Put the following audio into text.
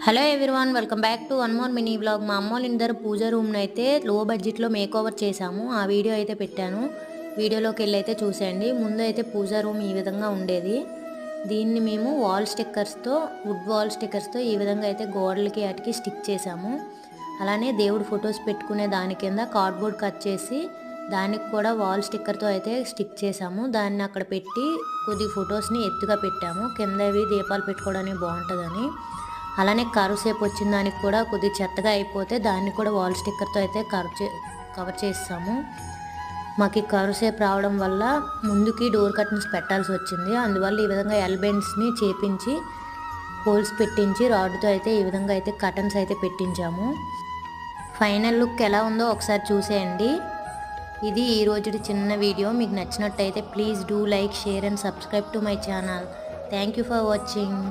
Hello everyone, welcome back to one more mini vlog. మా అమ్మోళ్ళ ఇందరు పూజ రూమ్ని అయితే లో బడ్జెట్లో మేక్ ఓవర్ చేశాము. ఆ వీడియో అయితే పెట్టాను. వీడియోలోకి వెళ్ళి అయితే చూసేయండి. ముందు అయితే పూజ రూమ్ ఈ విధంగా ఉండేది. దీన్ని మేము వుడ్ వాల్ స్టిక్కర్స్తో ఈ విధంగా అయితే గోడలకి వాటికి స్టిక్ చేసాము. అలానే దేవుడు ఫొటోస్ పెట్టుకునే దాని కింద కార్డ్బోర్డ్ కట్ చేసి దానికి కూడా వాల్ స్టిక్కర్తో అయితే స్టిక్ చేసాము. దాన్ని అక్కడ పెట్టి కొద్ది ఫొటోస్ని ఎత్తుగా పెట్టాము. కిందవి దీపాలు పెట్టుకోవడానికి బాగుంటుందని. అలానే కరువు సేపు వచ్చిన దానికి కూడా కొద్దిగా చెత్తగా అయిపోతే దాన్ని కూడా వాల్ స్టిక్కర్తో అయితే కవర్ చేస్తాము. మాకు ఈ కరువు సేపు రావడం వల్ల ముందుకి డోర్ కర్టన్స్ పెట్టాల్సి వచ్చింది. అందువల్ల ఈ విధంగా ఎల్బెండ్స్ని చేపించి హోల్స్ పెట్టించి రాడ్తో అయితే ఈ విధంగా అయితే కర్టన్స్ అయితే పెట్టించాము. ఫైనల్ లుక్ ఎలా ఉందో ఒకసారి చూసేయండి. ఇది ఈ రోజుటి చిన్న వీడియో. మీకు నచ్చినట్టయితే please do like, share and subscribe to my channel. Thank you for watching.